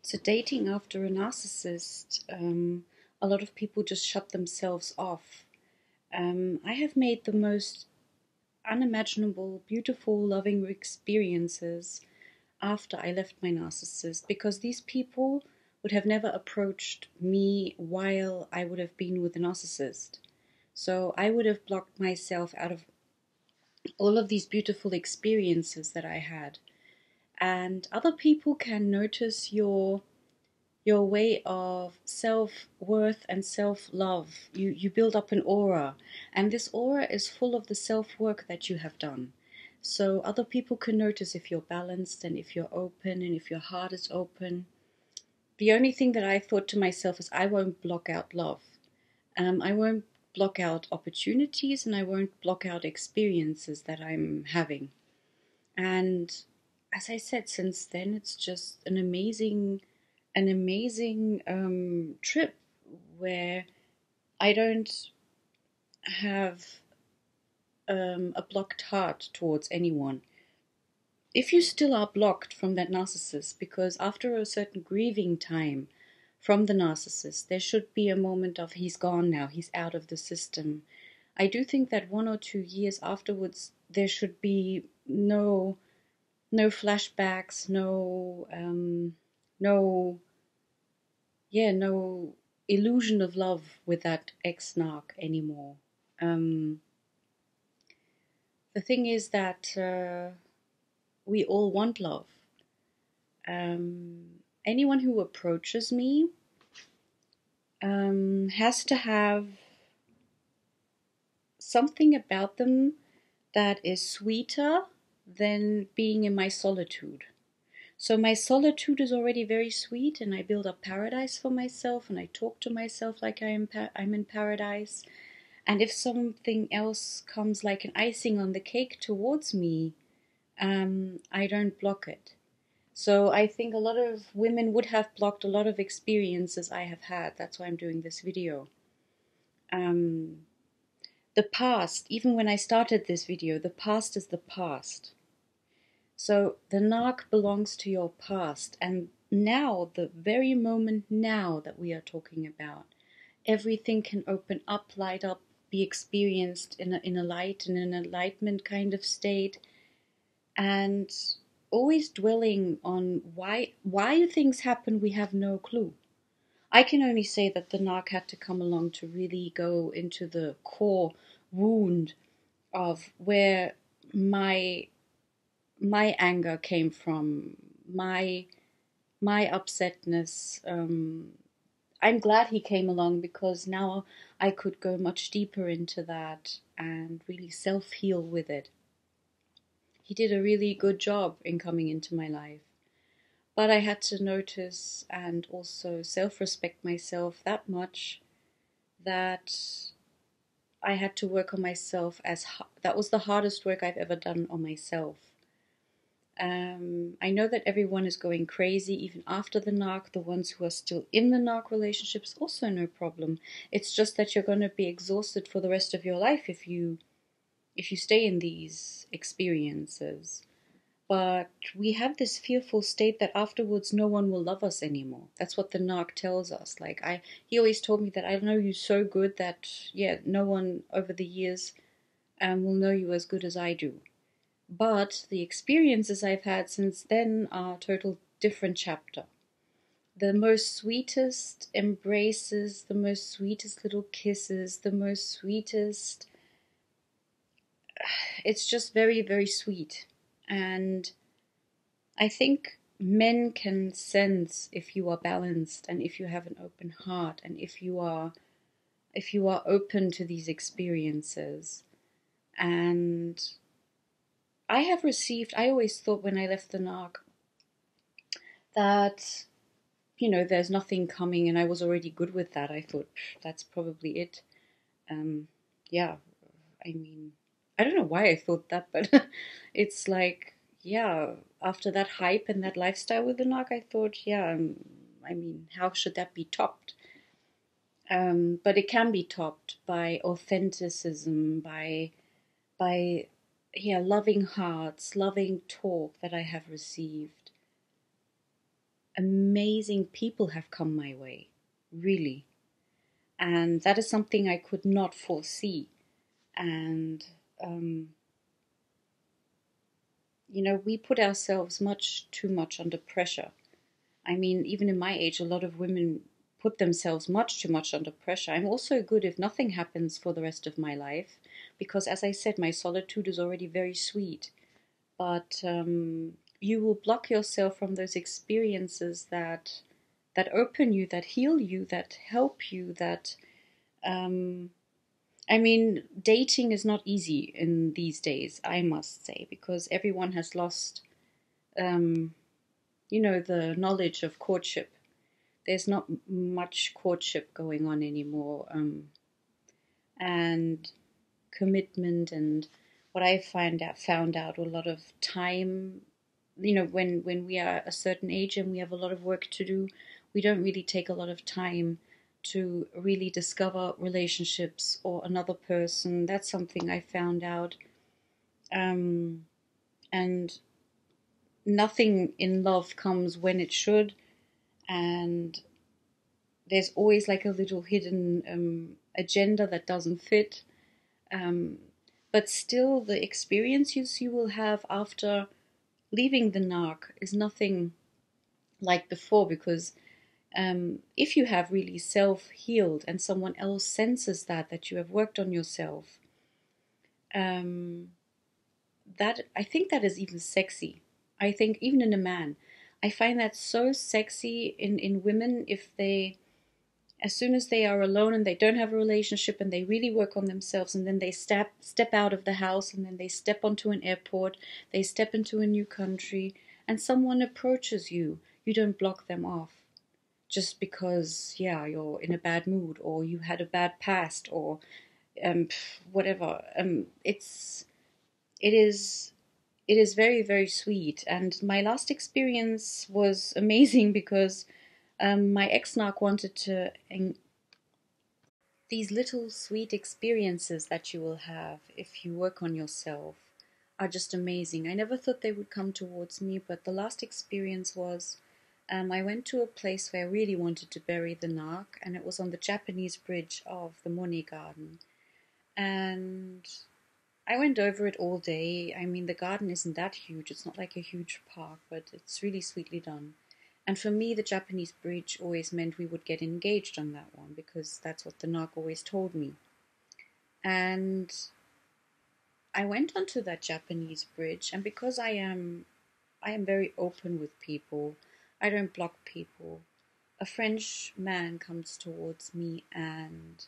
So dating after a narcissist, a lot of people just shut themselves off. I have made the most unimaginable, beautiful, loving experiences after I left my narcissist, because these people would have never approached me while I would have been with a narcissist. So I would have blocked myself out of all of these beautiful experiences that I had. And other people can notice your way of self-worth and self-love. You build up an aura, and this aura is full of the self-work that you have done. So other people can notice if you're balanced and if you're open and if your heart is open. The only thing that I thought to myself is I won't block out love. I won't block out opportunities, and I won't block out experiences that I'm having. And as I said, since then, it's just an amazing trip where I don't have a blocked heart towards anyone. If you still are blocked from that narcissist, because after a certain grieving time from the narcissist, there should be a moment of he's gone now, he's out of the system. I do think that 1 or 2 years afterwards, there should be no flashbacks, no illusion of love with that ex-narc anymore. The thing is that we all want love. Anyone who approaches me has to have something about them that is sweeter than being in my solitude. So my solitude is already very sweet, and I build up paradise for myself, and I talk to myself like I'm in paradise. And if something else comes like an icing on the cake towards me, I don't block it. So I think a lot of women would have blocked a lot of experiences I have had. That's why I'm doing this video. The past, even when I started this video, the past is the past. So the narc belongs to your past, and now, the very moment now that we are talking about, everything can open up, light up, be experienced in a light, in an enlightenment kind of state, and always dwelling on why things happen, we have no clue. I can only say that the narc had to come along to really go into the core wound of where my anger came from, my upsetness. I'm glad he came along, because now I could go much deeper into that and really self-heal with it. He did a really good job in coming into my life. But I had to notice and also self-respect myself that much that I had to work on myself. That was the hardest work I've ever done on myself. I know that everyone is going crazy even after the narc. The ones who are still in the narc relationships, also no problem. It's just that you're going to be exhausted for the rest of your life if you stay in these experiences. But we have this fearful state that afterwards no one will love us anymore. That's what the narc tells us. He always told me that I know you so good that no one over the years will know you as good as I do. But the experiences I've had since then are a total different chapter. The most sweetest embraces, the most sweetest little kisses, the most sweetest... It's just very, very sweet. And I think men can sense if you are balanced, and if you have an open heart, and if you are open to these experiences. And I always thought when I left the narc that, there's nothing coming, and I was already good with that. I thought, that's probably it. I don't know why I thought that, but it's like, after that hype and that lifestyle with the narc, I thought, how should that be topped? But it can be topped by authenticism, by loving hearts, loving talk that I have received. amazing people have come my way, really. And that is something I could not foresee. And, we put ourselves too much under pressure. I mean, even in my age, a lot of women put themselves too much under pressure. I'm also good if nothing happens for the rest of my life, because as I said, my solitude is already very sweet. But you will block yourself from those experiences that open you, that heal you, that help you, that dating is not easy in these days, I must say, because everyone has lost the knowledge of courtship. There's not much courtship going on anymore, and commitment, and what I found out a lot of time. When we are a certain age and we have a lot of work to do, we don't really take a lot of time to really discover relationships or another person. That's something I found out. And nothing in love comes when it should, and there's always like a little hidden agenda that doesn't fit. But still, the experiences you will have after leaving the narc is nothing like before, because if you have really self-healed and someone else senses that you have worked on yourself, that I think that is even sexy. I think even in a man, I find that so sexy in women, if they, as soon as they are alone and they don't have a relationship and they really work on themselves, and then they step out of the house, and then they step onto an airport, they step into a new country, and someone approaches you, you don't block them off just because, yeah, you're in a bad mood or you had a bad past or whatever. It is very, very sweet. And my last experience was amazing because my ex-narc wanted to. These little sweet experiences that you will have if you work on yourself are just amazing. I never thought they would come towards me, but the last experience was I went to a place where I really wanted to bury the narc, and it was on the Japanese bridge of the Monet Garden. And I went over it all day. I mean, the garden isn't that huge. It's not like a huge park, but it's really sweetly done. And for me, the Japanese bridge always meant we would get engaged on that one, because that's what the narc always told me. And I went onto that Japanese bridge, and because I am very open with people, I don't block people. A French man comes towards me and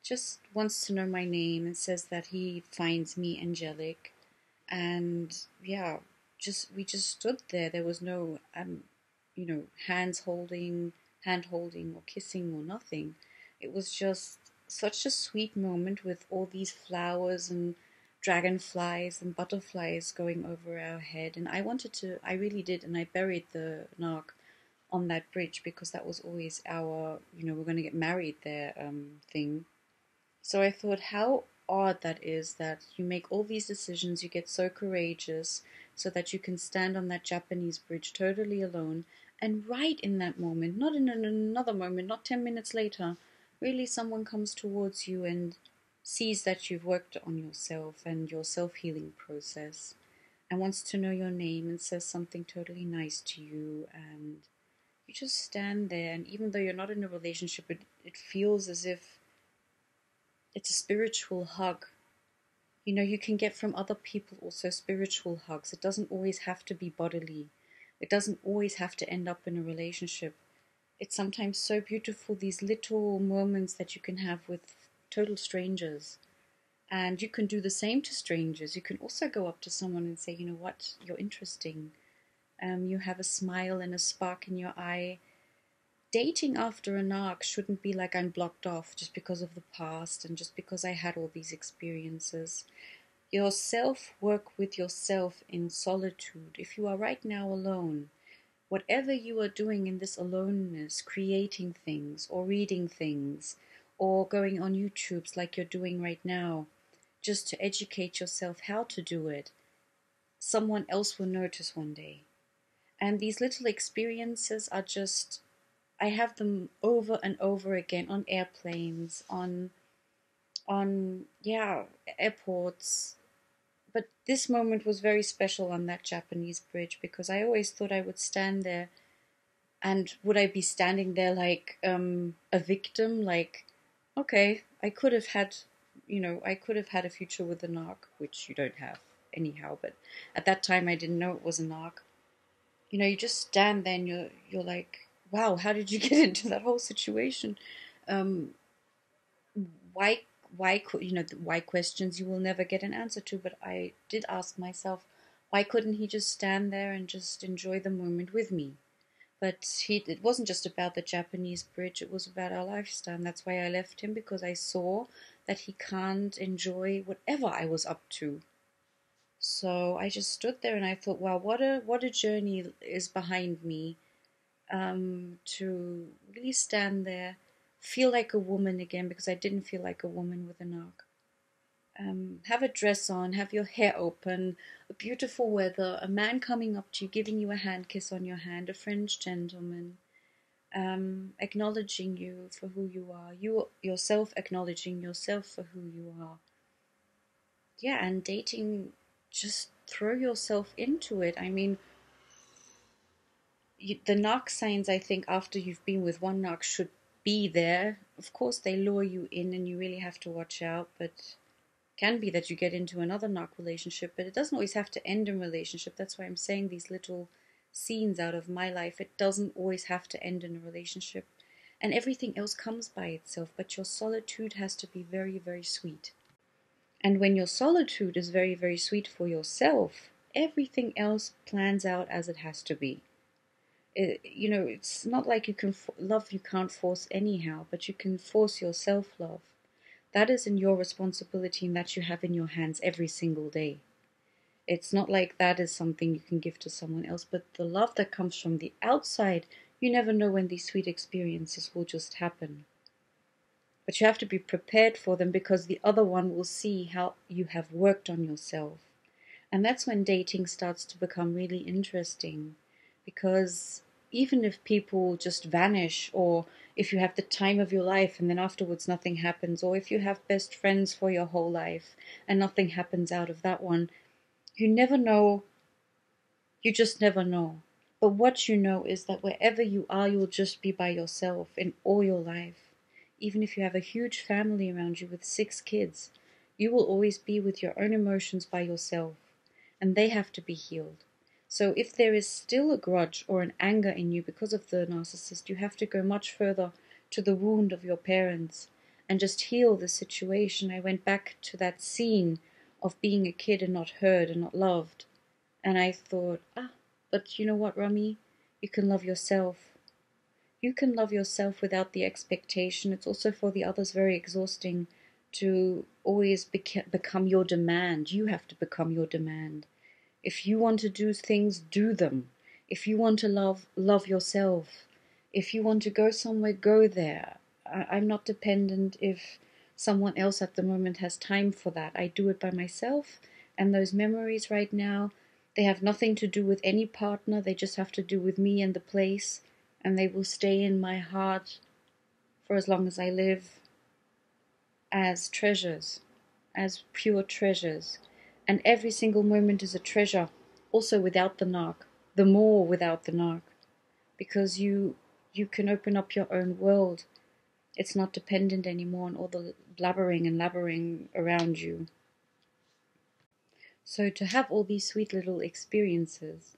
just wants to know my name and says that he finds me angelic. And yeah, we just stood there. There was no hand holding or kissing or nothing. It was just such a sweet moment with all these flowers and dragonflies and butterflies going over our head. And I really did, and I buried the narc on that bridge, because that was always our, we're going to get married there thing. So I thought how odd that is, that you make all these decisions, you get so courageous so that you can stand on that Japanese bridge totally alone, and right in that moment, not in another moment, not 10 minutes later, really someone comes towards you and sees that you've worked on yourself and your self-healing process, and wants to know your name and says something totally nice to you, and you just stand there, and even though you're not in a relationship, it feels as if it's a spiritual hug. You can get from other people also spiritual hugs. It doesn't always have to be bodily. It doesn't always have to end up in a relationship. It's sometimes so beautiful, these little moments that you can have with total strangers. And you can do the same to strangers. You can also go up to someone and say, you know what, you're interesting. You have a smile and a spark in your eye. Dating after an arc shouldn't be like I'm blocked off just because of the past and just because I had all these experiences. Your self-work with yourself in solitude. If you are right now alone, whatever you are doing in this aloneness, creating things or reading things or going on YouTubes like you're doing right now, just to educate yourself how to do it, someone else will notice one day. And these little experiences are just, I have them over and over again on airplanes, on yeah, airports. But this moment was very special on that Japanese bridge, because I always thought I would stand there, and would I be standing there like a victim, like, okay, I could have had, I could have had a future with a narc, which you don't have anyhow, but at that time I didn't know it was a narc. You just stand there and you're like, wow, how did you get into that whole situation? Um, why why could the why questions you will never get an answer to, but I did ask myself, why couldn't he just stand there and just enjoy the moment with me? But it wasn't just about the Japanese bridge, it was about our lifestyle. And that's why I left him, because I saw that he can't enjoy whatever I was up to. So I just stood there and I thought, wow, what a journey is behind me, to really stand there, feel like a woman again, because I didn't feel like a woman with a narc. Have a dress on, have your hair open, a beautiful weather, a man coming up to you, giving you a hand kiss on your hand, a French gentleman, acknowledging you for who you are, you yourself acknowledging yourself for who you are. Yeah, and dating, just throw yourself into it. I mean, the narc signs, I think, after you've been with one narc should be there. Of course, they lure you in and you really have to watch out, but can be that you get into another narc relationship, but it doesn't always have to end in relationship. That's why I'm saying these little scenes out of my life. It doesn't always have to end in a relationship. And everything else comes by itself, but your solitude has to be very, very sweet. And when your solitude is very, very sweet for yourself, everything else plans out as it has to be. It's not like you can love you can't force anyhow, but you can force your self-love. That is in your responsibility, and that you have in your hands every single day. It's not like that is something you can give to someone else, but the love that comes from the outside, you never know when these sweet experiences will just happen. But you have to be prepared for them, because the other one will see how you have worked on yourself. And that's when dating starts to become really interesting, because even if people just vanish, or if you have the time of your life and then afterwards nothing happens, or if you have best friends for your whole life and nothing happens out of that one, you never know. You just never know. But what you know is that wherever you are, you'll just be by yourself in all your life. Even if you have a huge family around you with 6 kids, you will always be with your own emotions by yourself, and they have to be healed. So if there is still a grudge or an anger in you because of the narcissist, you have to go much further to the wound of your parents and just heal the situation. I went back to that scene of being a kid and not heard and not loved. And I thought, but you know what, Romy? You can love yourself. You can love yourself without the expectation. It's also for the others very exhausting to always become your demand. You have to become your demand. If you want to do things, do them. If you want to love yourself. If you want to go somewhere, go there. I'm not dependent if someone else at the moment has time for that. I do it by myself, and those memories right now, they have nothing to do with any partner. They just have to do with me and the place, and they will stay in my heart for as long as I live, as treasures, as pure treasures. And every single moment is a treasure, also without the narc, the more without the narc, because you can open up your own world. It's not dependent anymore on all the blabbering and labbering around you. So to have all these sweet little experiences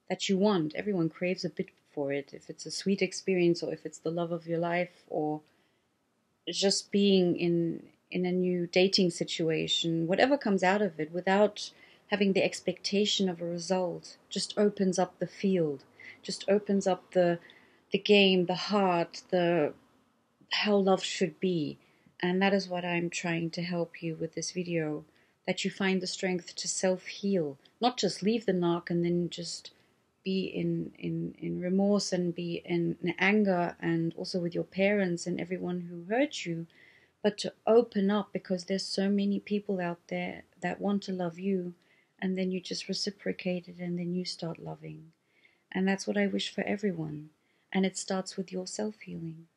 that you want, everyone craves a bit for it, if it's a sweet experience, or if it's the love of your life, or just being in a new dating situation, whatever comes out of it, without having the expectation of a result, just opens up the field, just opens up the game, the heart, the how love should be. And that is what I'm trying to help you with this video, that you find the strength to self-heal, not just leave the narc and then just be in remorse and be in anger, and also with your parents and everyone who hurt you, but to open up, because there's so many people out there that want to love you, and then you just reciprocate it, and then you start loving. And that's what I wish for everyone. And it starts with your self-healing.